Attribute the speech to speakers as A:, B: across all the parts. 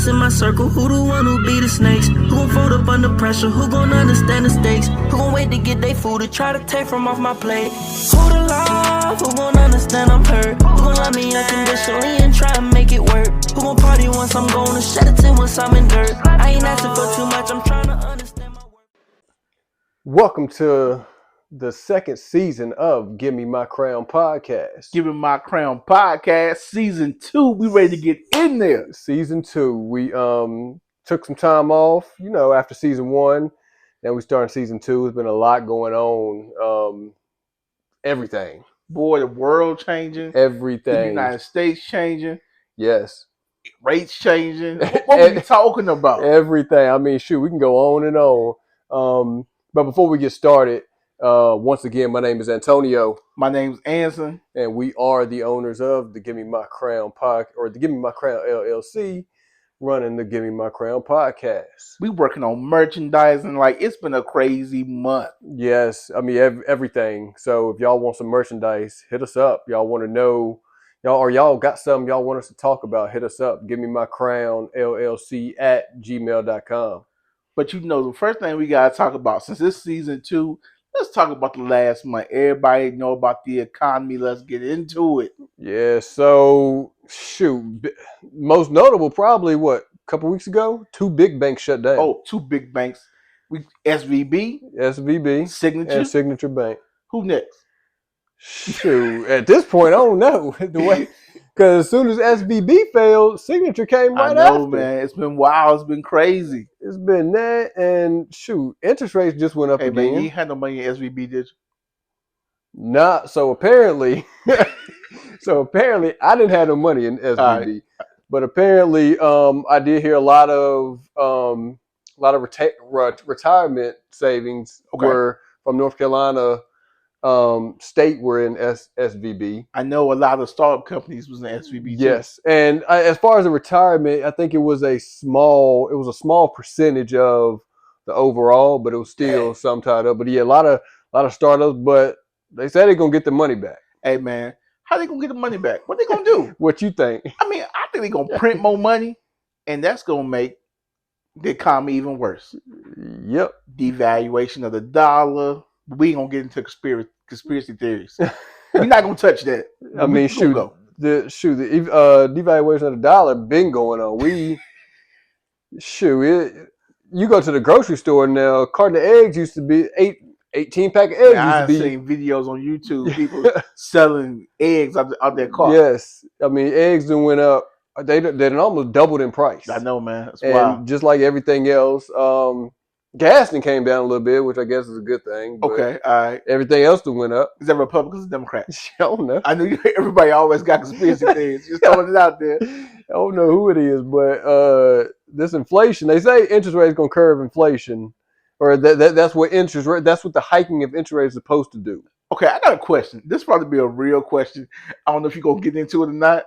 A: closest in my circle? Who the one who be the snakes? Who gon' fold up under pressure? Who gon' understand the stakes? Who gon' wait to get their food to try to take from off my plate? Who the love? Who gon' understand I'm hurt? Who gon' love me unconditionally and try to make it work? Who gon' party once I'm gone and shed a tear once I'm in dirt? I ain't asking for too much, I'm trying to understand my work.
B: Welcome to the second season of Give Me My Crown podcast.
C: Give Me My Crown podcast, season 2. We ready to get in there.
B: Season 2. We took some time off, after season 1. Then we started season 2. There's been a lot going on. Everything.
C: Boy, the world changing.
B: Everything.
C: The United States changing.
B: Yes.
C: Rates changing. What are we talking about?
B: Everything. I mean, shoot, we can go on and on. But before we get started, once again, my name is Antonio.
C: My name's Anson.
B: And we are the owners of the Give Me My Crown podcast, or the Give Me My Crown LLC, running the Give Me My Crown podcast.
C: We working on merchandising. Like, it's been a crazy month.
B: Yes. I mean, everything. So if y'all want some merchandise, hit us up. Y'all want to know, y'all got something y'all want us to talk about, hit us up. Give Me My Crown LLC at gmail.com.
C: But the first thing we got to talk about, since this season 2, let's talk about the last month. Everybody know about the economy. Let's get into it.
B: Yeah, so, shoot. Most notable, probably, a couple weeks ago? 2 big banks shut down.
C: Oh, 2 big banks. SVB. Signature.
B: And Signature Bank.
C: Who next?
B: Shoot, at this point, I don't know. Because as soon as SVB failed, Signature came right after.
C: I know, man. It's been wild. It's been crazy.
B: It's been that, and shoot, interest rates just went up again.
C: Man, you ain't had no money in SVB, did you?
B: Nah, so apparently, I didn't have no money in SVB. Right. But apparently, I did hear a lot of retirement savings were from North Carolina state were in SVB.
C: I know a lot of startup companies was in SVB too.
B: Yes, and as far as the retirement, I think it was a small percentage of the overall, but it was still some tied up. But yeah, a lot of startups, but they said they're gonna get the money back.
C: Hey man, how they gonna get the money back? What they gonna do?
B: What you think?
C: I mean, I think they're gonna print more money, and that's gonna make the economy even worse.
B: Yep.
C: Devaluation of the dollar. We ain't gonna get into conspiracy theories. We're not gonna touch that.
B: I mean, the devaluation of the dollar been going on. You go to the grocery store now, a carton of eggs used to be 18 pack of eggs.
C: I've seen videos on YouTube, people selling eggs out their cart.
B: Yes, I mean, eggs done went up. They done almost doubled in price.
C: I know, man. That's
B: and
C: wild.
B: Just like everything else, gas came down a little bit, which I guess is a good thing.
C: Okay, all right.
B: Everything else that went up.
C: Is that Republicans or Democrats?
B: I don't know.
C: I knew everybody always got conspiracy theories. Just throwing it out there.
B: I don't know who it is, but this inflation, they say interest rates going to curb inflation. Or that's what that's what the hiking of interest rates is supposed to do.
C: Okay, I got a question. This probably be a real question. I don't know if you're going to get into it or not.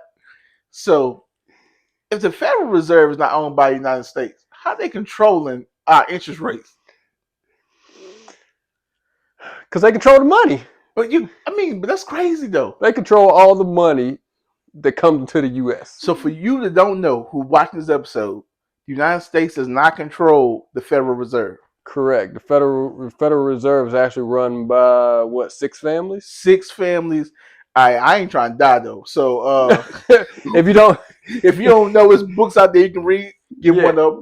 C: So, if the Federal Reserve is not owned by the United States, how are they controlling our interest rates?
B: Because they control the money.
C: But that's crazy though.
B: They control all the money that comes into the U.S.
C: So for you that don't know, who watching this episode, the United States does not control the Federal Reserve.
B: Correct. The Federal Reserve is actually run by 6 families?
C: 6 families. I ain't trying to die though. So
B: if you don't
C: know, his books out there you can read. Give one up.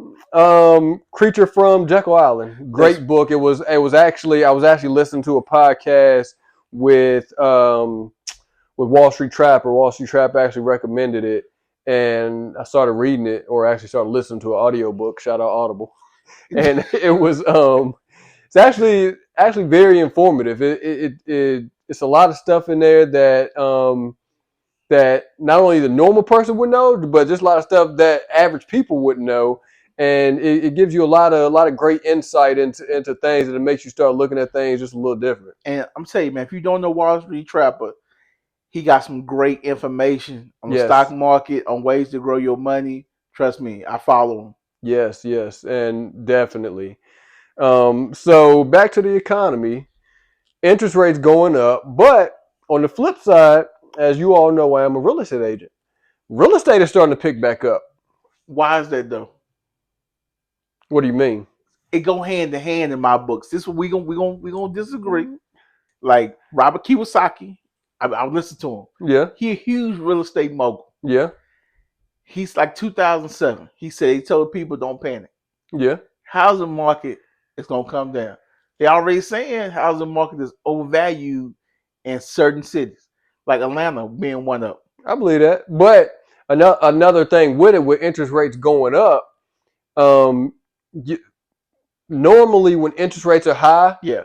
B: Creature from Jekyll Island. Great book. I was actually listening to a podcast with Wall Street Trapper. Wall Street Trapper actually recommended it, and I started reading it, or actually started listening to an audiobook. Shout out Audible. And it was it's actually very informative. It's a lot of stuff in there that that not only the normal person would know, but just a lot of stuff that average people wouldn't know. And it gives you a lot of great insight into things, and it makes you start looking at things just a little different.
C: And I'm telling you, man, if you don't know Wall Street Trapper, he got some great information on the stock market, on ways to grow your money. Trust me, I follow him.
B: Yes, and definitely. So back to the economy, interest rates going up, but on the flip side, as you all know, I am a real estate agent. Real estate is starting to pick back up.
C: Why is that though?
B: What do you mean?
C: It go hand in hand in my books. This is what we gonna disagree. Like Robert Kiyosaki, I listen to him.
B: Yeah,
C: He a huge real estate mogul.
B: yeah,
C: He's like 2007. He said he told people don't panic.
B: yeah.
C: Housing market is gonna come down. They already saying housing market is overvalued in certain cities, like Atlanta being one of them.
B: I believe that. But another thing with it, with interest rates going up, um, you, normally when interest rates are high,
C: Yeah,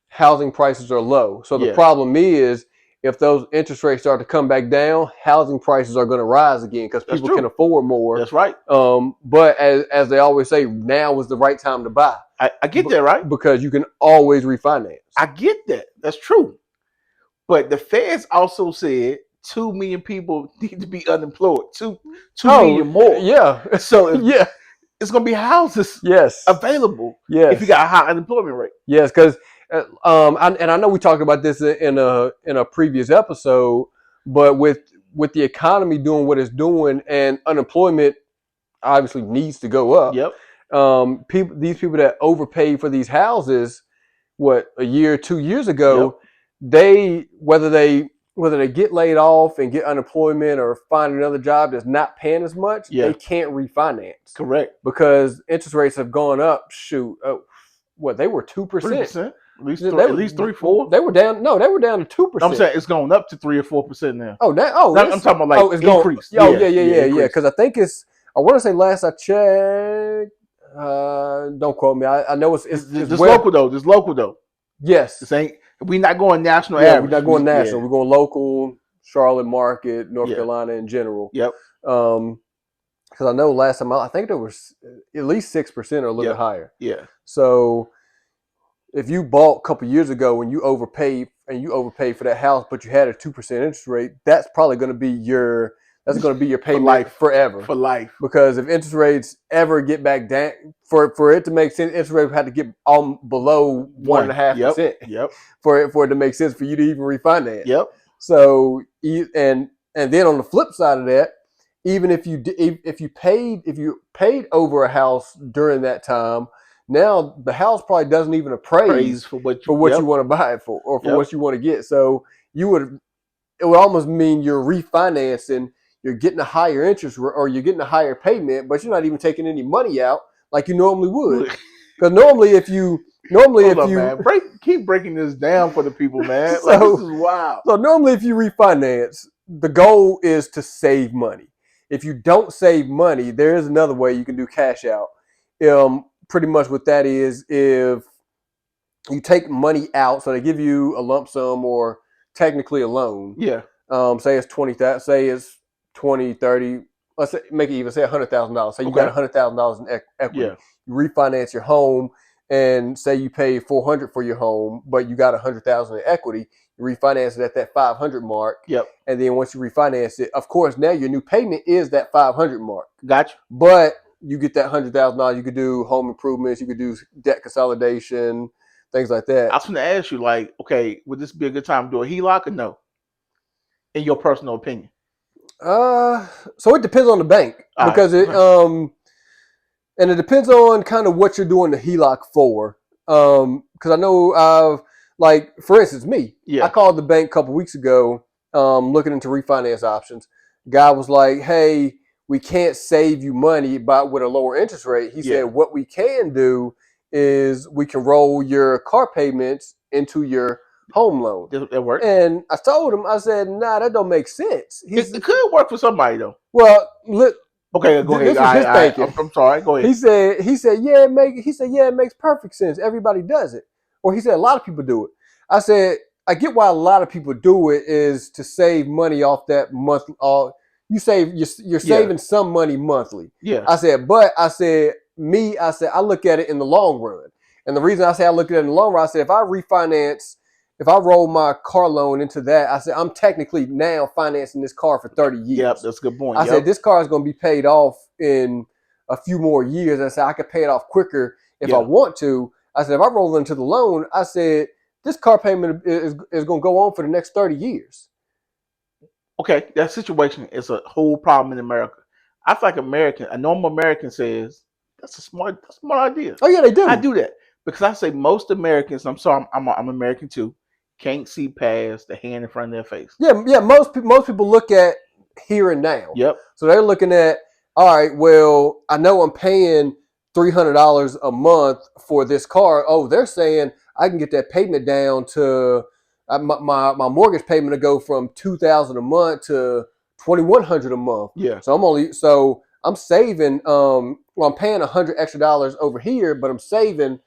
B: housing prices are low. So the
C: Yeah.
B: problem is, if those interest rates start to come back down, housing prices are going to rise again because
C: That's
B: people
C: true.
B: can afford more.
C: that's right.
B: But as they always say, now is the right time to buy
C: I get that, right?
B: because you can always refinance.
C: I get that. That's true. But the feds also said 2 million people need to be unemployed. Two million more.
B: Yeah,
C: So if
B: yeah,
C: it's gonna be houses
B: yes,
C: available
B: yes.
C: if you got a high unemployment rate.
B: Yes, because I know we talked about this in a previous episode, but with the economy doing what it's doing and unemployment obviously needs to go up.
C: Yep.
B: These people that overpaid for these houses, a year, 2 years ago, whether they get laid off and get unemployment or find another job that's not paying as much, they can't refinance.
C: Correct.
B: Because interest rates have gone up. They were 2%.
C: 3%. At least 3-4.
B: They were down. No, they were down to 2%.
C: I'm saying it's going up to 3 or 4% now.
B: I'm
C: talking about like
B: it's
C: increase.
B: Yeah. Because I think it's. I want to say last I checked. Don't quote me. I know it's
C: local though. This local though.
B: Yes.
C: This ain't. We're not going national.
B: Yeah,
C: average.
B: we're not going national.
C: Yeah.
B: We're going local. Charlotte market, North Carolina in general.
C: Yep.
B: Because I know last time I think there was at least 6% or a little bit higher.
C: Yeah.
B: So if you bought a couple years ago and you overpaid for that house, but you had a 2% interest rate, that's probably going to be your payment
C: life.
B: forever.
C: For life.
B: Because if interest rates ever get back down, for it to make sense, interest rates had to get below 1.5%.
C: Yep.
B: For it to make sense for you to even refinance.
C: Yep.
B: So and then on the flip side of that, even if you paid over a house during that time, now the house probably doesn't even appraise
C: for what
B: you want to buy it for or for what you want to get. So it would almost mean you're refinancing, you're getting a higher interest or you're getting a higher payment, but you're not even taking any money out like you normally would. Because
C: keep breaking this down for the people, man.
B: So,
C: this is wild.
B: So normally if you refinance, the goal is to save money. If you don't save money, there is another way you can do cash out. Pretty much what that is, if you take money out, so they give you a lump sum or technically a loan.
C: Yeah.
B: Say it's 20, 30. Let's say, make it even say $100,000. Say you got $100,000 in equity.
C: Yeah.
B: You refinance your home, and say you pay $400 for your home, but you got $100,000 in equity. You refinance it at that $500 mark.
C: Yep.
B: And then once you refinance it, of course, now your new payment is that $500 mark.
C: Gotcha.
B: But you get that $100,000. You could do home improvements. You could do debt consolidation, things like that.
C: I was going to ask you, like, okay, would this be a good time to do a HELOC or no? In your personal opinion.
B: So it depends on the bank because and it depends on kind of what you're doing the HELOC for. Because I know like for instance, me, I called the bank a couple weeks ago, looking into refinance options. Guy was like, "Hey, we can't save you money with a lower interest rate." He said, "What we can do is we can roll your car payments into your home loan."
C: That works.
B: And I told him, I said, "Nah, that don't make sense."
C: It could work for somebody though.
B: Well,
C: okay, go ahead.
B: This was his thinking.
C: I'm sorry. Go ahead.
B: He said, yeah, it makes perfect sense. Everybody does it. Or he said, a lot of people do it. I said, I get why a lot of people do it is to save money off that month. You're saving some money monthly.
C: Yeah.
B: I said, I look at it in the long run. And the reason I say I look at it in the long run, I said, if I roll my car loan into that, I said, I'm technically now financing this car for 30 years.
C: Yep, that's a good point.
B: I said, this car is going to be paid off in a few more years. I said, I could pay it off quicker if I want to. I said, if I roll into the loan, I said, this car payment is going to go on for the next 30 years.
C: Okay, that situation is a whole problem in America. I feel like a normal American says that's a smart idea.
B: Oh yeah, they do.
C: I do that because I say most Americans. I'm sorry, I'm American too. Can't see past the hand in front of their face.
B: Yeah. Most people look at here and now.
C: Yep.
B: So they're looking at, all right, well, I know I'm paying $300 a month for this car. Oh, they're saying I can get that payment down to my mortgage payment to go from $2,000 a month to $2,100 a month.
C: Yeah.
B: So I'm saving. Well, I'm paying $100 extra over here, but I'm saving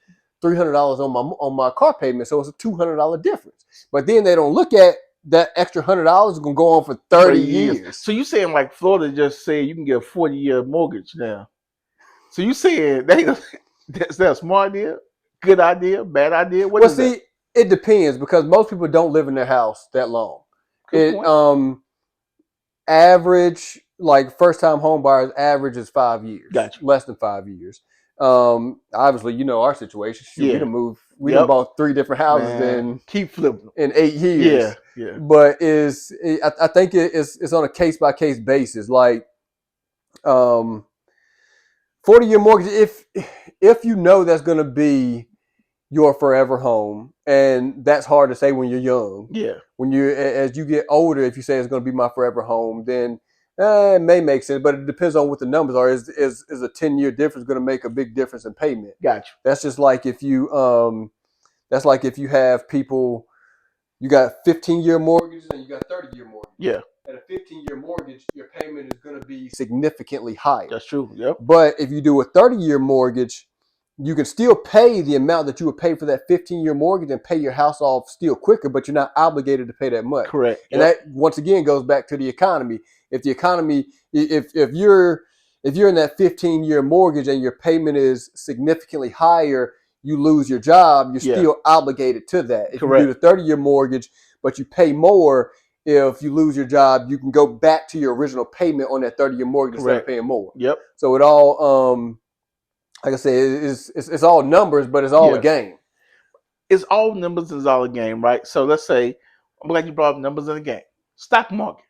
B: $300 on my car payment. So it's a $200 difference. But then they don't look at that extra $100 is going to go on for 30 years.
C: So you saying like Florida just said you can get a 40-year mortgage now? So you saying that's a smart idea, good idea, bad idea? What is that?
B: It depends because most people don't live in their house that long.
C: Good point.
B: Average, like first time home buyers, average is 5 years.
C: Gotcha.
B: Less than 5 years. Obviously, you know our situation.
C: Yeah.
B: We done moved. We done bought 3 different houses
C: keep flipping
B: in 8 years.
C: Yeah.
B: But I think it's on a case by case basis. Like 40-year mortgage, if you know that's going to be your forever home, and that's hard to say when you're young.
C: Yeah.
B: When as you get older, if you say it's going to be my forever home, then it may make sense. But it depends on what the numbers are. Is a 10-year difference going to make a big difference in payment?
C: Gotcha.
B: That's just like if you have people, you got 15-year mortgages and you got 30-year mortgages.
C: Yeah.
B: At a 15-year mortgage, your payment is going to be significantly higher.
C: That's true. Yep.
B: But if you do a 30-year mortgage, you can still pay the amount that you would pay for that 15-year mortgage and pay your house off still quicker, but you're not obligated to pay that much.
C: Correct.
B: And that once again goes back to the economy. If the economy, if you're in that 15-year mortgage and your payment is significantly higher, you lose your job, you're still obligated to that. If
C: Correct.
B: you do the 30-year mortgage, but you pay more, if you lose your job, you can go back to your original payment on that 30-year mortgage instead of paying more.
C: Yep.
B: So it all, like I said, it's all numbers, but it's all a game.
C: It's all numbers and it's all a game, right? So let's say, I'm glad you brought up numbers in the game. Stock market.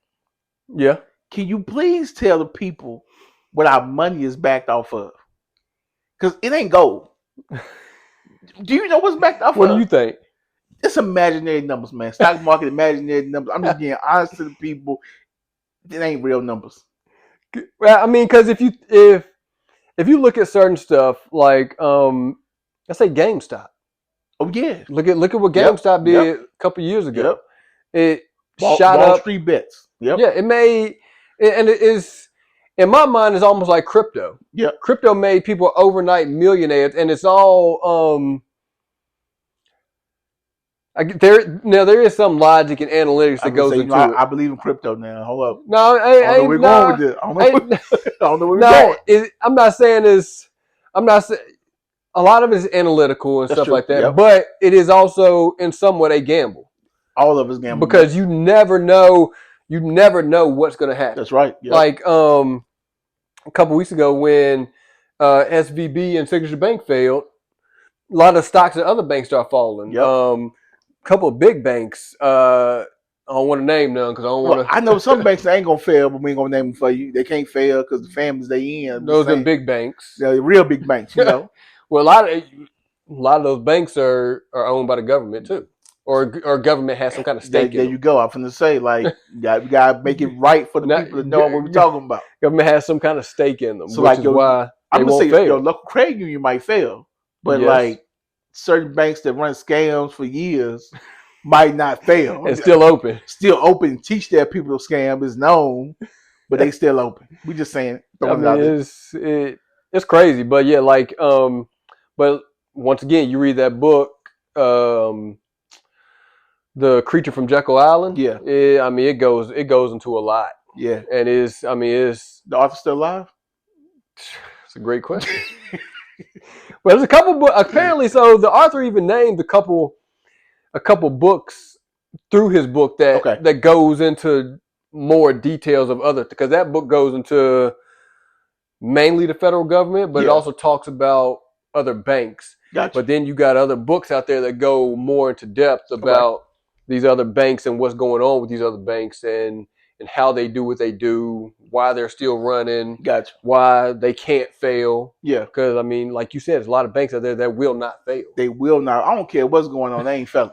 B: Yeah.
C: Can you please tell the people what our money is backed off of? Because it ain't gold. Do you know what's backed off of?
B: What do you think?
C: It's imaginary numbers, man. Stock market, imaginary numbers. I'm just being honest to the people. It ain't real numbers.
B: Well, I mean, because if you look at certain stuff like let's say GameStop.
C: Oh yeah.
B: Look at what GameStop did a couple years ago. It shot
C: Wall
B: up.
C: Street bets. Yep.
B: Yeah, it made, and it is, in my mind, it's almost like crypto.
C: Yeah.
B: Crypto made people overnight millionaires, and it's all there is some logic and analytics that goes into it.
C: I believe in crypto now. Hold up.
B: No,
C: I don't know where we're going with this. I don't know where we're going.
B: I'm not saying a lot of it is analytical and stuff like that, but it is also in somewhat a gamble.
C: All of us gamble
B: because you never know what's going to happen.
C: That's right. Yep.
B: Like a couple weeks ago when SVB and Signature Bank failed, a lot of stocks and other banks start falling.
C: Yep.
B: Couple of big banks. I don't want to name none because I don't want to.
C: I know some banks that ain't gonna fail, but we ain't gonna name them for you. They can't fail because the families they in.
B: Those are big banks.
C: They're real big banks, you know.
B: Well, a lot of those banks are owned by the government too, or government has some kind of stake.
C: There you go. I'm finna say like you gotta make it right for the people to know what we're talking about.
B: Government has some kind of stake in them,
C: so
B: which is why
C: I'm gonna say
B: fail.
C: your local credit union might fail, but like certain banks that run scams for years might not fail.
B: And still open.
C: Teach their people to scam is known, but they still open. We just saying.
B: It's crazy, but yeah, like but once again, you read that book, The Creature from Jekyll Island.
C: Yeah.
B: It goes into a lot.
C: Yeah.
B: And is
C: the author still alive?
B: It's a great question. Well, there's a couple books apparently. So the author even named a couple books through his book that goes into more details of other, because that book goes into mainly the federal government, but it also talks about other banks.
C: Gotcha.
B: But then you got other books out there that go more into depth about these other banks and what's going on with these other banks and and how they do what they do, why they're still running,
C: Gotcha.
B: why they can't fail.
C: Yeah.
B: Because, I mean, like you said, there's a lot of banks out there that will not fail.
C: They will not. I don't care what's going on. They ain't failing.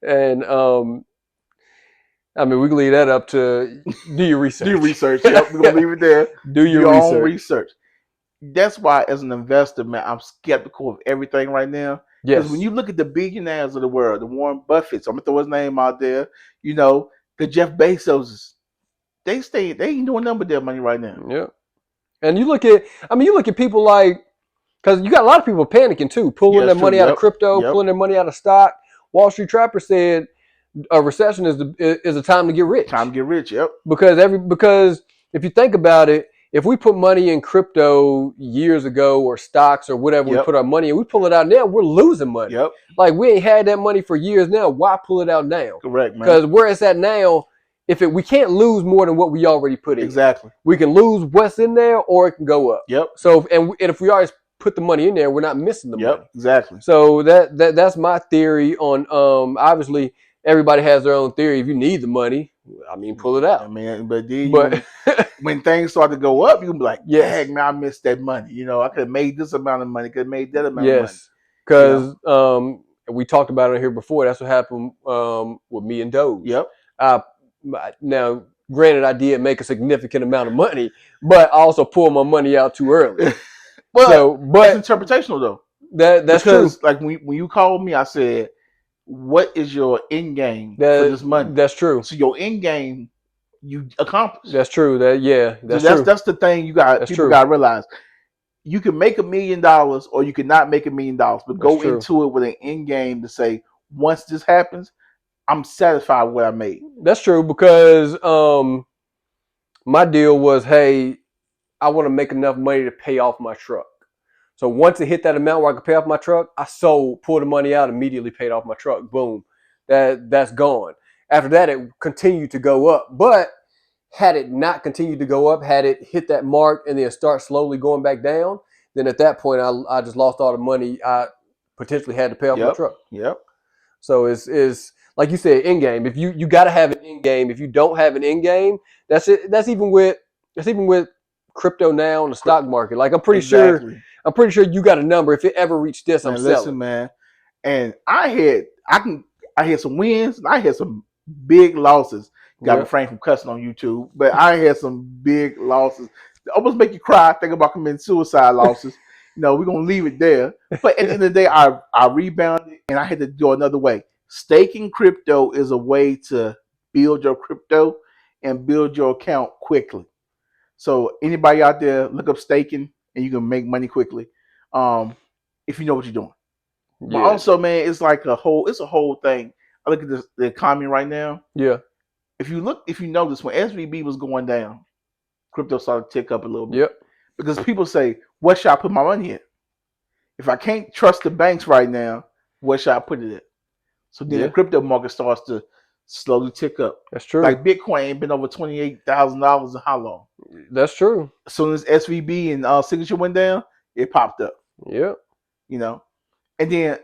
B: And, I mean, we can leave that up to do your research.
C: Do your research. Yep, we're going to leave it there.
B: Do your
C: own
B: research.
C: research. That's why, as an investor, man, I'm skeptical of everything right now. Because
B: Yes.
C: when you look at the billionaires of the world, the Warren Buffetts, I'm going to throw his name out there, you know, the Jeff Bezoses, they ain't doing nothing with their money right now.
B: Yeah. And you look at people like, because you got a lot of people panicking too, pulling their money out of crypto, pulling their money out of stock. Wall Street Trapper said a recession is a time to get rich.
C: Time to get rich, yep.
B: Because if you think about it, if we put money in crypto years ago or stocks or whatever we put our money in, we pull it out now, we're losing money.
C: Yep.
B: Like we ain't had that money for years now. Why pull it out now?
C: Correct, man.
B: Because where it's at now, we can't lose more than what we already put in.
C: Exactly.
B: We can lose what's in there or it can go up.
C: Yep.
B: So and if we always put the money in there, we're not missing the money.
C: Exactly.
B: So that's my theory on obviously everybody has their own theory. If you need the money, I mean, pull it out.
C: I mean, but when things start to go up, you can be like, dang, man, I missed that money. You know, I could have made this amount of money, could have made that amount of money.
B: Because we talked about it here before. That's what happened with me and Doge.
C: Yep.
B: Now, granted, I did make a significant amount of money, but I also pulled my money out too early.
C: But that's interpretational, though.
B: That's
C: because,
B: true.
C: like, when you called me, I said, what is your end game for this money?
B: That's true.
C: So your end game, you accomplish.
B: That's true. That's true.
C: That's the thing people got to realize. You can make $1 million or you cannot make $1 million, but go into it with an end game to say, once this happens, I'm satisfied with what I made.
B: That's true because my deal was, hey, I want to make enough money to pay off my truck. So once it hit that amount where I could pay off my truck, I pulled the money out, immediately paid off my truck. Boom. That's gone. After that, it continued to go up. But had it not continued to go up, had it hit that mark and then start slowly going back down, then at that point, I just lost all the money I potentially had to pay off my truck.
C: Yep.
B: So it's like you said, end game. If you got to have an end game. If you don't have an end game, that's it. That's even with crypto now in the stock market. Like I'm pretty sure you got a number. If it ever reached this, I'm selling.
C: Listen, man. And I had some wins and I had some big losses. Got me framed from cussing on YouTube, but I had some big losses. Almost make you cry. Think about committing suicide losses. We're gonna leave it there. But at the end of the day, I rebounded and I had to go another way. Staking crypto is a way to build your crypto and build your account quickly. So anybody out there, look up staking and you can make money quickly. If you know what you're doing. Yeah. But also, man, it's a whole thing. I look at the economy right now.
B: Yeah.
C: If you notice when SVB was going down, crypto started to tick up a little bit.
B: Yep.
C: Because people say, what should I put my money in? If I can't trust the banks right now, what should I put it in? So then the crypto market starts to slowly tick up.
B: That's true.
C: Like Bitcoin ain't been over $28,000 in how long?
B: That's true.
C: As soon as SVB and Signature went down, it popped up.
B: Yeah.
C: And then,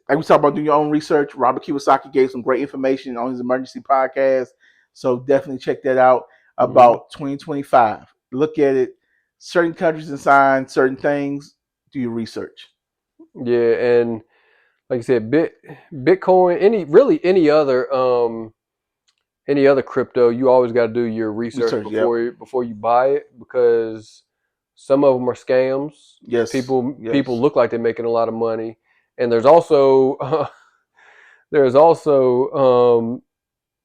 C: like we talked about doing your own research, Robert Kiyosaki gave some great information on his emergency podcast. So definitely check that out about 2025. Look at it. Certain countries and signs, certain things, do your research.
B: Yeah, and like I said, Bitcoin, any other crypto, you always got to do your research before you buy it because some of them are scams.
C: Yes,
B: people look like they're making a lot of money, and there's also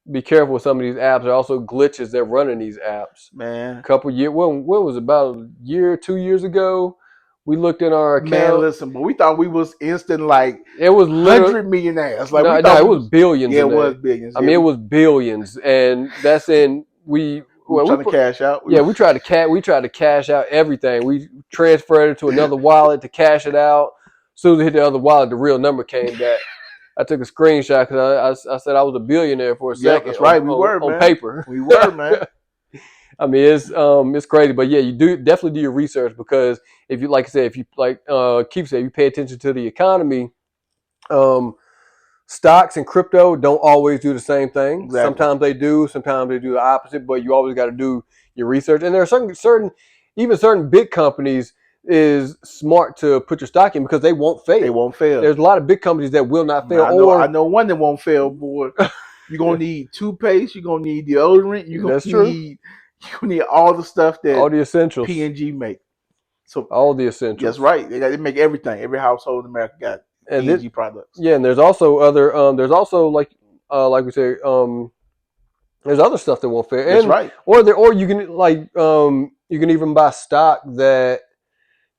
B: be careful with some of these apps. There are also glitches that run in these apps.
C: Man,
B: a couple years, when was it, about a year, 2 years ago? We looked in our account.
C: Man, listen, but we thought we was instant like
B: it was
C: 100 millionaires. Like
B: it was billions.
C: Yeah, it was billions.
B: I mean, it was billions, and that's in we
C: trying to cash out.
B: We tried to cash out everything. We transferred it to another wallet to cash it out. As soon as it hit the other wallet, the real number came back. I took a screenshot because I said I was a billionaire for a second.
C: That's right. We were
B: on paper.
C: We were, man.
B: I mean, it's crazy, but yeah, you definitely do your research because if you, like I said, if you Keith said, you pay attention to the economy, stocks and crypto don't always do the same thing.
C: Exactly.
B: Sometimes they do the opposite, but you always got to do your research. And there are certain big companies is smart to put your stock in because they won't fail.
C: They won't fail.
B: There's a lot of big companies that will not fail.
C: I know one that won't fail, boy. You're gonna need toothpaste, you're gonna need deodorant, you're gonna need all the stuff that
B: all the essentials
C: P&G make. So
B: all the essentials.
C: That's right. They make everything. Every household in America got P&G products.
B: Yeah, and there's also other there's also like we say there's other stuff that won't fail.
C: That's right.
B: Or you can you can even buy stock that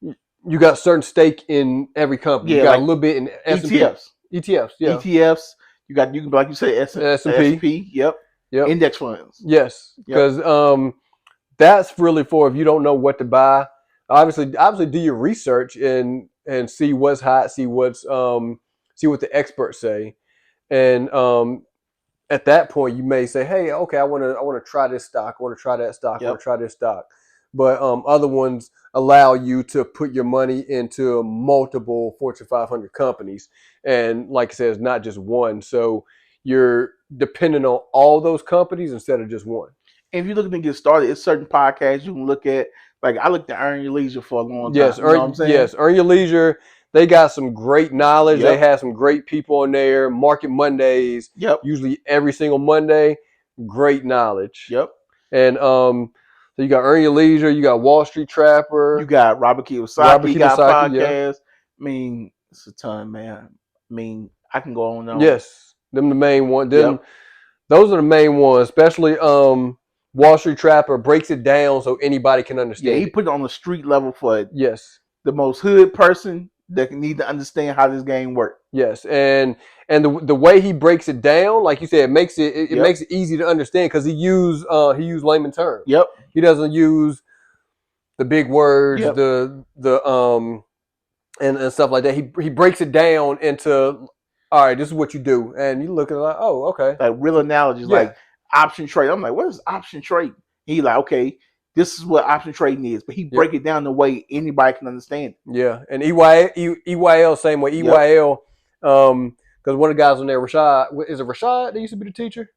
B: you got a certain stake in every company.
C: Yeah,
B: you got
C: like
B: a little bit in S&P. ETFs, yeah.
C: ETFs. You got like you say S&P. Yep. Index funds.
B: Yes, because that's really for if you don't know what to buy. Obviously, do your research and see what's hot, see what the experts say, and at that point you may say, hey, okay, I want to try this stock, I want to try that stock, I want to try this stock. But other ones allow you to put your money into multiple Fortune 500 companies, and like I said, it's not just one. So you're dependent on all those companies instead of just one.
C: And if you're looking to get started, it's certain podcasts you can look at. Like I looked at Earn Your Leisure for a long time.
B: Yes, Earn Your Leisure. They got some great knowledge. They have some great people on there. Market Mondays.
C: Yep.
B: Usually every single Monday. Great knowledge.
C: Yep.
B: And so you got Earn Your Leisure. You got Wall Street Trapper.
C: You got Robert Kiyosaki. Got podcasts. Yeah. I mean, it's a ton, man. I mean, I can go on and on.
B: Yes, them the main one. Those are the main ones, especially Wall Street Trapper breaks it down so anybody can understand.
C: Yeah, he put it on the street level for
B: the
C: most hood person that need to understand how this game works.
B: Yes, and the way he breaks it down, like you said, it makes it easy to understand because he used layman terms.
C: Yep.
B: He doesn't use the big words, and stuff like that. He breaks it down into, all right, this is what you do, and you look at it like, oh, okay,
C: like real analogies, like option trade. I'm like, what is option trade? He like, okay, this is what option trading is, but he break it down the way anybody can understand it.
B: Yeah, and EYL same way. EYL, because one of the guys on there, Rashad, is it Rashad that used to be the teacher?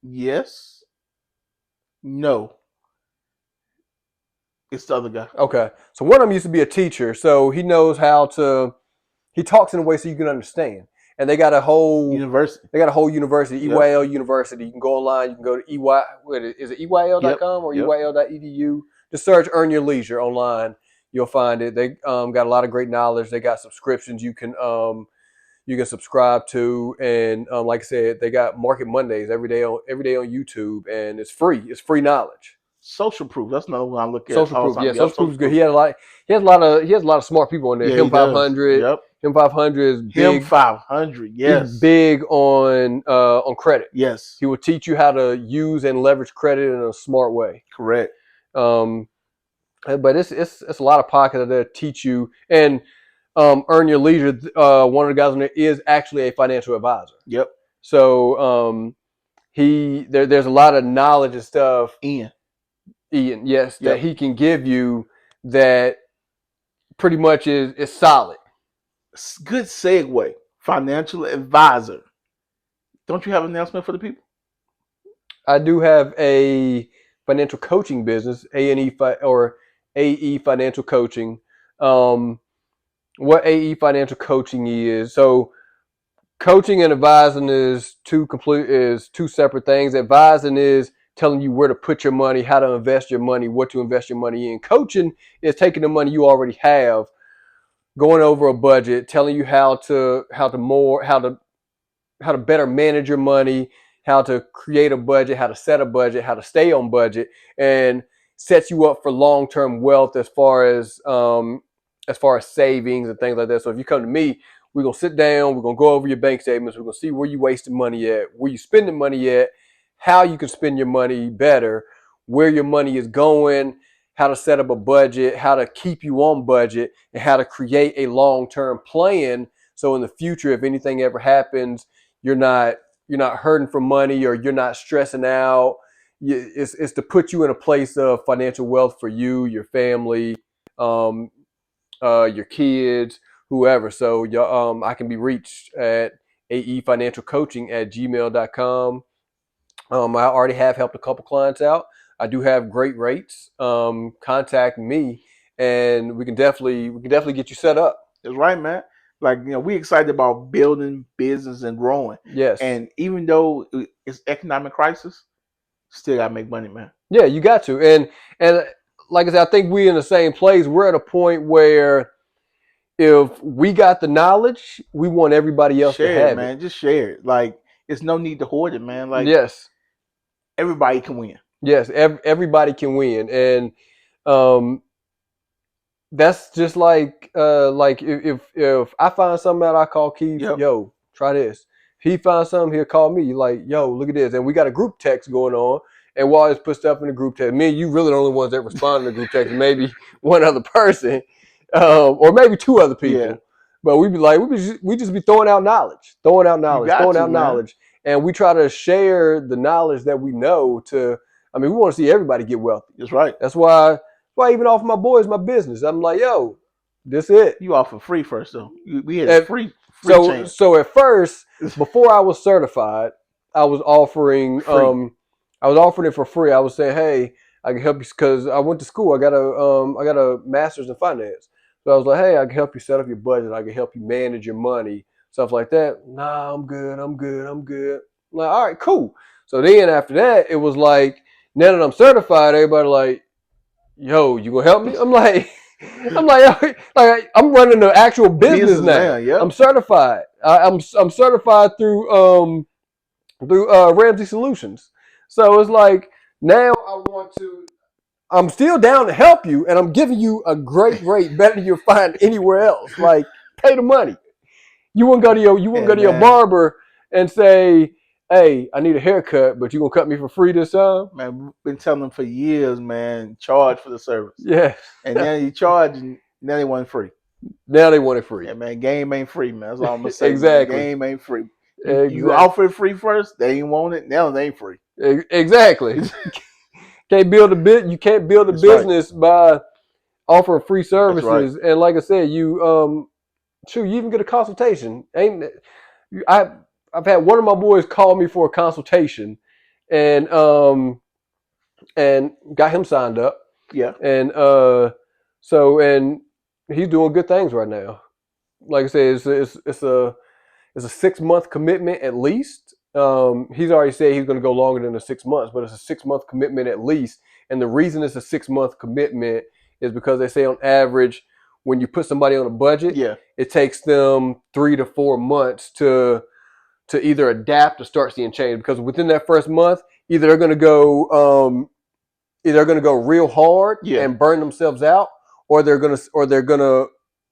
C: Yes. No. It's the other guy.
B: Okay, so one of them used to be a teacher, so he knows how to. He talks in a way so you can understand. And they got a whole university. EYL University. You can go online. You can go to is it EYL.com or EYL.edu? Just search Earn Your Leisure online. You'll find it. They got a lot of great knowledge. They got subscriptions you can subscribe to, and like I said, they got Market Mondays every day on YouTube, and it's free. It's free knowledge.
C: Social Proof. That's another one I look at.
B: Social Proof. Yeah, Social Proof is good. He has a lot of smart people in there. Him 500.
C: Yep.
B: Him 500 is big.
C: Him 500. Yes.
B: He's big on credit.
C: Yes.
B: He will teach you how to use and leverage credit in a smart way.
C: Correct.
B: But it's a lot of podcasts that teach you, and Earn Your Leisure. One of the guys on there is actually a financial advisor.
C: Yep.
B: So there's a lot of knowledge and stuff. Ian, yes, that he can give you that pretty much is solid.
C: Good segue. Financial advisor. Don't you have an announcement for the people?
B: I do have a financial coaching business, AE Financial Coaching. What AE Financial Coaching is? So, coaching and advising is two separate things. Advising is telling you where to put your money, how to invest your money, what to invest your money in. Coaching is taking the money you already have, going over a budget, telling you how to better manage your money, how to create a budget, how to set a budget, how to stay on budget, and sets you up for long-term wealth as far as savings and things like that. So if you come to me, we're gonna sit down, we're gonna go over your bank statements, we're gonna see where you wasting money at, where you spending money at, how you can spend your money better, where your money is going, how to set up a budget, how to keep you on budget, and how to create a long-term plan. So in the future, if anything ever happens, you're not hurting for money or you're not stressing out. It's to put you in a place of financial wealth for you, your family, your kids, whoever. So I can be reached at aefinancialcoaching@gmail.com. I already have helped a couple clients out. I do have great rates. Contact me, and we can definitely get you set up.
C: That's right, man. Like, we excited about building business and growing.
B: Yes.
C: And even though it's economic crisis, still gotta make money, man.
B: Yeah, you got to. And like I said, I think we're in the same place. We're at a point where if we got the knowledge, we want everybody else to have
C: it, man. Just share it. Like, it's no need to hoard it, man. Like,
B: yes,
C: everybody can win.
B: Yes, everybody can win, and that's just like if I find something out, I call Keith.
C: Yep.
B: Yo, try this. If he finds something, he'll call me. Like, yo, look at this, and we got a group text going on. And Wallace put stuff in the group text. Me and you really the only ones that respond to the group text. Maybe one other person, or maybe two other people.
C: Yeah.
B: But we just be throwing out knowledge, and we try to share the knowledge that we know to. I mean, we want to see everybody get wealthy.
C: That's right.
B: That's why I even offer my boys my business. I'm like, yo, this it.
C: You offer free first though. We had free chance.
B: So at first, before I was certified, I was offering it for free. I was saying, hey, I can help you because I went to school. I got a master's in finance. So I was like, hey, I can help you set up your budget. I can help you manage your money, stuff like that. Nah, I'm good. I'm like, all right, cool. So then after that, it was like, now that I'm certified, everybody like, yo, you gonna help me? I'm like, I'm running the actual business now.
C: Yep.
B: I'm certified. I'm certified through Ramsey Solutions. So it's like now I'm still down to help you, and I'm giving you a great rate, better than you'll find anywhere else. Like, pay the money. You wouldn't go to your barber and say, hey, I need a haircut, but you gonna cut me for free this time?
C: Man, we've been telling them for years, man, charge for the service.
B: Yeah.
C: And now you charge, and now they want it free.
B: Now they want it free.
C: Yeah, man, game ain't free, man. That's all I'm gonna say.
B: Exactly.
C: Man. Game ain't free.
B: Exactly.
C: You offer it free first, they ain't want it. Now they ain't free.
B: Exactly. You can't build a business by offering free services. Right. And like I said, you even get a consultation. I've had one of my boys call me for a consultation, and got him signed up.
C: Yeah.
B: And and he's doing good things right now. Like I said, it's a 6-month commitment at least. He's already said he's going to go longer than the 6 months, but it's a 6-month commitment at least. And the reason it's a 6-month commitment is because they say on average, when you put somebody on a budget, it takes them 3 to 4 months to either adapt or start seeing change. Because within that first month, either they're going to go real hard and burn themselves out, or they're gonna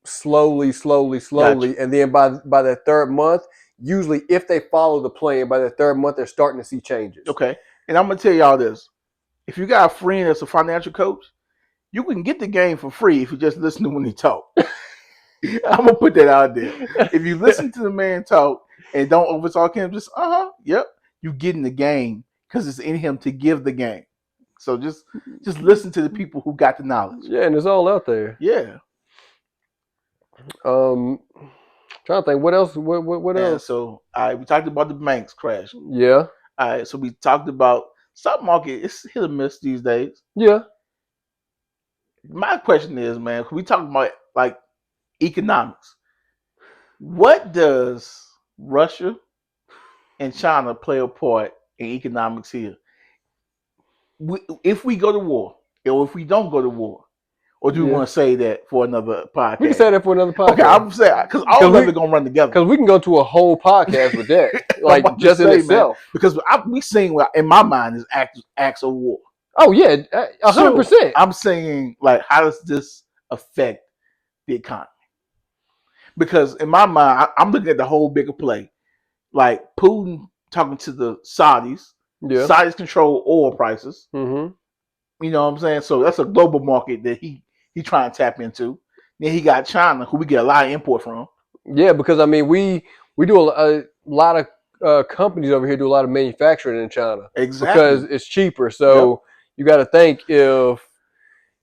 B: slowly, gotcha. And then by that third month, usually if they follow the plan, by that third month they're starting to see changes.
C: Okay, and I'm gonna tell y'all this: if you got a friend that's a financial coach, you can get the game for free if you just listen to when he talk. I'm gonna put that out there. If you listen to the man talk and don't overtalk him, just yep, you getting the game because it's in him to give the game. So just listen to the people who got the knowledge.
B: Yeah, and it's all out there.
C: Yeah.
B: Trying to think what else. What else?
C: So we talked about the banks crash.
B: Yeah.
C: All right. So we talked about stock market. It's hit or miss these days.
B: Yeah.
C: My question is, man, we talk about like economics. What does Russia and China play a part in economics here? If we go to war, or if we don't go to war, or do we want to say that for another podcast?
B: We can say that for another podcast.
C: Okay, I'm saying because all of them are gonna run together.
B: Because we can go to a whole podcast with that, like just in itself.
C: Man, because we saying in my mind is acts of war.
B: Oh yeah, 100%.
C: I'm saying like, how does this affect the economy? Because in my mind, I'm looking at the whole bigger play, like Putin talking to the Saudis. Yeah. Saudis control oil prices.
B: Mm-hmm.
C: You know what I'm saying? So that's a global market that he trying to tap into. Then he got China, who we get a lot of import from.
B: Yeah, because I mean we do a lot of companies over here do a lot of manufacturing in China.
C: Exactly.
B: Because it's cheaper. So you got to think if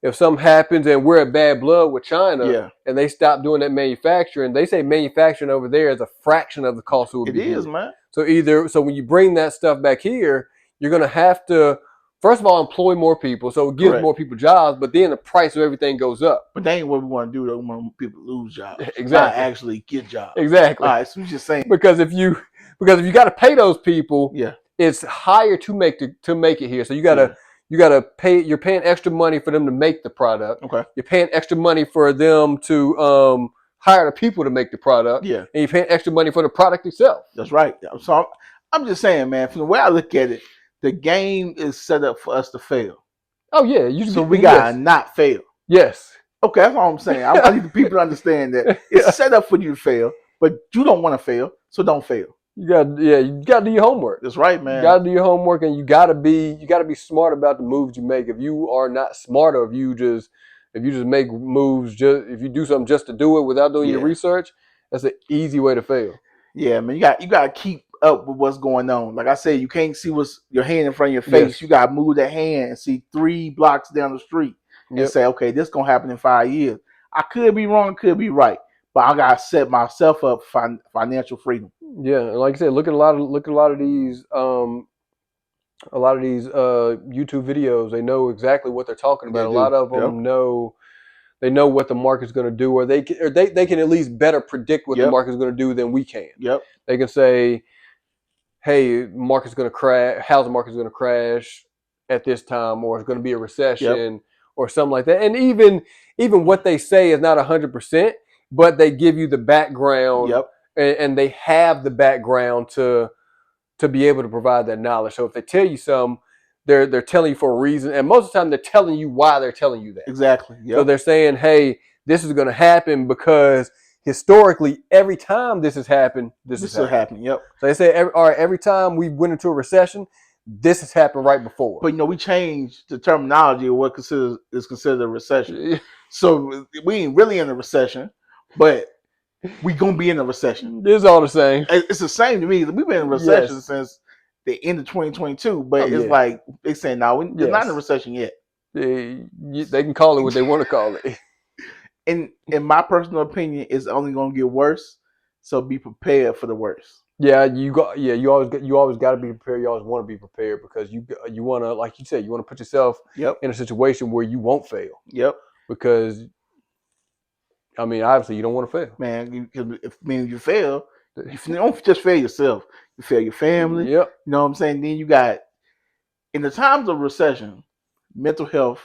B: if something happens and we're at bad blood with China
C: Yeah.
B: and they stop doing that manufacturing, they say manufacturing over there is a fraction of the cost it would
C: It
B: be
C: is,
B: here.
C: man.
B: So when you bring that stuff back here, you're going to have to, first of all, employ more people. So it gives
C: Correct.
B: more people jobs, but then the price of everything goes up.
C: But that ain't what we want to do. Though. We want people to lose jobs, not
B: Exactly.
C: actually get jobs.
B: Exactly.
C: All right, so we're just saying.
B: Because if you got to pay those people,
C: Yeah.
B: it's higher to make it here. So you gotta pay. You're paying extra money for them to make the product.
C: Okay.
B: You're paying extra money for them to hire the people to make the product.
C: Yeah.
B: And you're paying extra money for the product itself.
C: That's right. So I'm just saying, man. From the way I look at it, the game is set up for us to fail.
B: Oh yeah.
C: So we gotta not fail.
B: Yes.
C: Okay, that's all I'm saying. I need the people to understand that it's set up for you to fail, but you don't want to fail, so don't fail.
B: You got to do your homework.
C: That's right, man.
B: You got to do your homework, and you got to be smart about the moves you make. If you are not smart, or if you just make moves, if you do something just to do it without doing your research, that's an easy way to fail.
C: Yeah, man. You got to keep up with what's going on. Like I said, you can't see what's your hand in front of your face.
B: Yes.
C: You got to move that hand and see 3 blocks down the street and say, okay, this gonna happen in 5 years. I could be wrong, could be right, but I gotta set myself up for financial freedom.
B: Yeah, and like I said, look at a lot of these YouTube videos. They know exactly what they're talking about. A lot of them know what the market's going to do, or they can at least better predict what the market's going to do than we can.
C: Yep.
B: They can say, "Hey, market's going to crash. Housing market's going to crash at this time, or it's going to be a recession, or something like that." And even what they say is not 100%, but they give you the background.
C: Yep.
B: And they have the background to be able to provide that knowledge. So if they tell you something, they're telling you for a reason, and most of the time they're telling you why they're telling you that.
C: Exactly. Yep.
B: So they're saying, "Hey, this is going to happen because historically, every time this has happened, this has happened."
C: Yep.
B: So they say, every time we went into a recession, this has happened right before.
C: But we changed the terminology of what is considered a recession. So we ain't really in a recession, but we gonna be in a recession.
B: It's all the same.
C: It's the same to me. We've been in a recession since the end of 2022, but it's like they saying now we're not in a recession yet.
B: They can call it what they want to call it.
C: In my personal opinion, it's only gonna get worse. So be prepared for the worst.
B: Yeah, you always got to be prepared. You always want to be prepared because you want to, like you said, you want to put yourself in a situation where you won't fail.
C: Yep.
B: Because I mean, obviously, you don't want to fail.
C: Man, if you fail, you don't just fail yourself. You fail your family.
B: Yep.
C: You know what I'm saying? Then you got, in the times of recession, mental health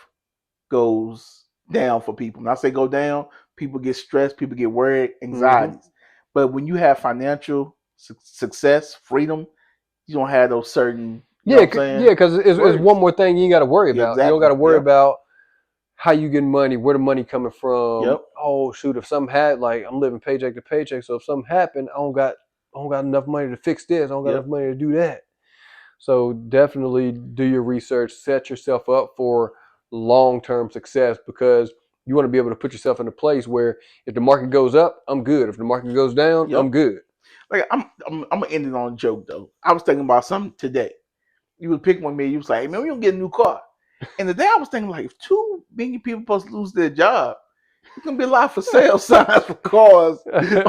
C: goes down for people. When I say go down, people get stressed, people get worried, anxieties. Mm-hmm. But when you have financial success, freedom, you don't have those certain.
B: Because it's one more thing you ain't got to worry about. Exactly. You don't got to worry about how you get money, where the money coming from.
C: Yep.
B: Oh shoot, if something I'm living paycheck to paycheck, so if something happened, I don't got enough money to fix this. I don't got enough money to do that. So definitely do your research, set yourself up for long-term success, because you want to be able to put yourself in a place where if the market goes up, I'm good. If the market goes down, I'm good.
C: Like I'm gonna end it on a joke though. I was thinking about something today. You was picking with me. You was like, "Hey man, we don't get a new car." And the day I was thinking, like, if 2 million people supposed to lose their job, there's gonna be a lot for sale signs for cars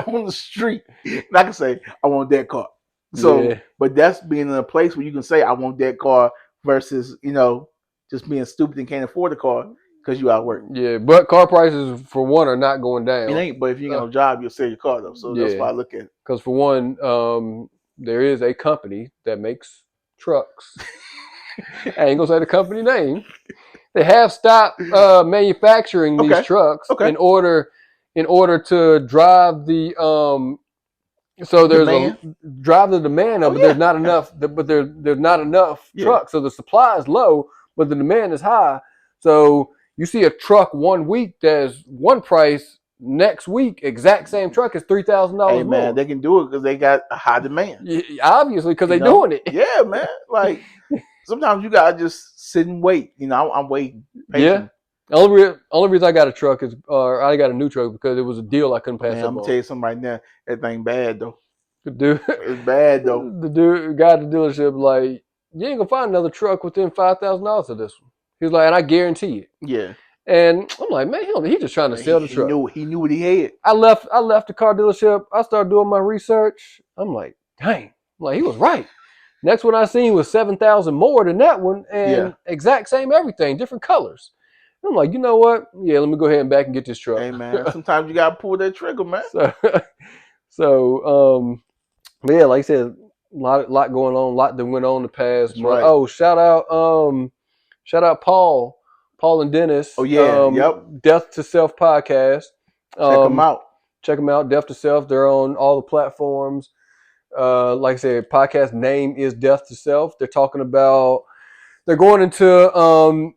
C: on the street. And I can say, I want that car. So, but that's being in a place where you can say, I want that car versus, just being stupid and can't afford the car because you out work.
B: Yeah, but car prices, for one, are not going down.
C: It ain't, but if you ain't got a job, you'll sell your car though. So that's why I look at it.
B: Because for one, there is a company that makes trucks. I ain't gonna say the company name. They have stopped manufacturing these trucks in order to drive the drive the demand up, but there's not enough. But there's not enough trucks, so the supply is low, but the demand is high. So you see a truck one week that's one price, next week exact same truck is $3,000 more.
C: Hey man, they can do it because they got a high demand.
B: Obviously, because they're doing it.
C: Yeah, man. Like. Sometimes you gotta just sit and wait. I'm waiting. Patient.
B: Yeah. Only reason I got a truck is, I got a new truck because it was a deal I couldn't pass up on.
C: I'm gonna tell you something right now. That thing bad though.
B: The dude,
C: it's bad though.
B: The guy at the dealership, like, you ain't gonna find another truck within $5,000 of this one. He was like, and I guarantee it.
C: Yeah.
B: And I'm like, man, he just trying to sell the truck.
C: He knew what he had.
B: I left the car dealership. I started doing my research. I'm like, dang. I'm like, he was right. Next one I seen was 7,000 more than that one, and exact same everything, different colors. I'm like, you know what? Yeah, let me go ahead and back and get this truck.
C: Hey man, sometimes you gotta pull that trigger, man.
B: So but yeah, like I said, a lot going on, a lot that went on the past month.
C: Right.
B: Oh, shout out Paul and Dennis.
C: Oh yeah, yep.
B: Death to Self podcast.
C: Check them out.
B: Check them out. Death to Self. They're on all the platforms. Like I said, podcast name is Death to Self. They're going into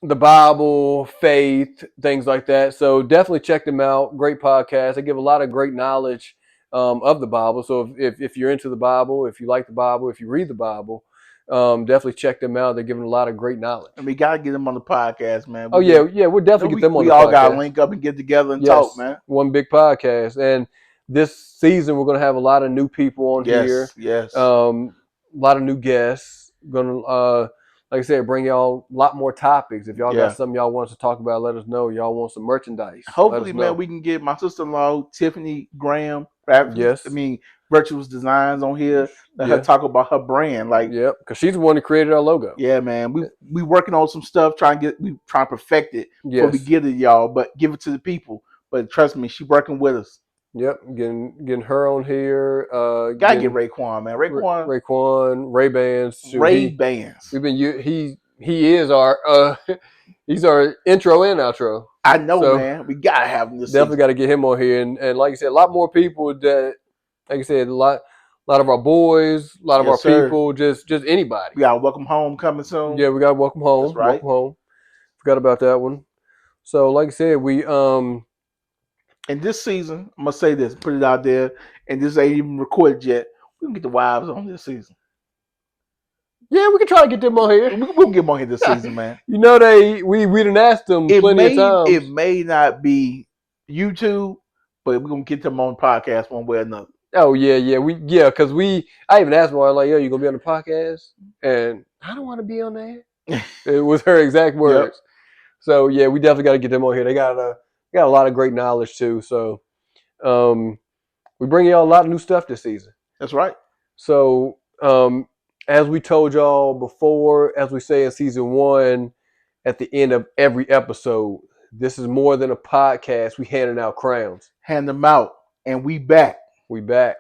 B: the Bible, faith, things like that. So definitely check them out. Great podcast. They give a lot of great knowledge of the Bible. So if you're into the Bible, if you like the Bible, if you read the Bible, definitely check them out. They're giving a lot of great knowledge.
C: And we gotta get them on the podcast, man.
B: We'll definitely get them on the podcast.
C: We all gotta link up and get together and talk, man.
B: One big podcast. And this season we're gonna have a lot of new people on here.
C: Yes.
B: A lot of new guests. Gonna like I said, bring y'all a lot more topics. If y'all got something y'all want us to talk about, let us know. Y'all want some merchandise.
C: Hopefully, man, we can get my sister-in-law, Tiffany Graham.
B: Yes.
C: I mean, Virtuous Designs on here. Let her talk about her brand.
B: Because she's the one that created our logo.
C: Yeah, man. We working on some stuff, trying to perfect it before we get it, y'all, but give it to the people. But trust me, she's working with us.
B: Yep, getting her on here.
C: Gotta get Raekwon, man.
B: Raekwon, Ray-Bans.
C: Ray-Bans.
B: We've been he is our he's our intro and outro.
C: I know, man. We gotta have him this
B: definitely got to get him on here, and like I said, a lot more people that, like I said, a lot of our boys, a lot of our people, just anybody.
C: We got Welcome Home coming soon.
B: Yeah, we got Welcome Home.
C: That's right.
B: Welcome Home. Forgot about that one. So, like I said, we
C: and this season, I'm gonna say this, put it out there, and this ain't even recorded yet. We can get the wives on this season.
B: Yeah, we can try to get them on here.
C: We'll get them on here this season, man.
B: You know, we done asked them plenty of times.
C: It may not be YouTube, but we're gonna get them on podcast one way or another.
B: Oh yeah, because I even asked my wife, like, yo, you gonna be on the podcast? And I don't want to be on there. It was her exact words. Yep. So yeah, we definitely got to get them on here. They got a lot of great knowledge too. So we bring y'all a lot of new stuff this season.
C: That's right.
B: So as we told y'all before, as we say in season 1, at the end of every episode, this is more than a podcast. We handing out crowns.
C: Hand them out, and we back.
B: We back.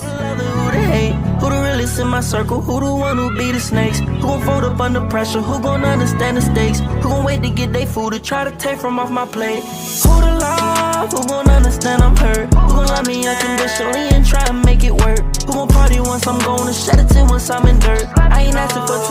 A: Who the realest in my circle? Who the one who be the snakes? Who gon' fold up under pressure? Who gon' understand the stakes? Who gon' wait to get they food to try to take from off my plate? Who the love? Who gon' understand I'm hurt? Who gon' love me unconditionally and try to make it work? Who gon' party once I'm gone and shed a tear once I'm in dirt? I ain't asking for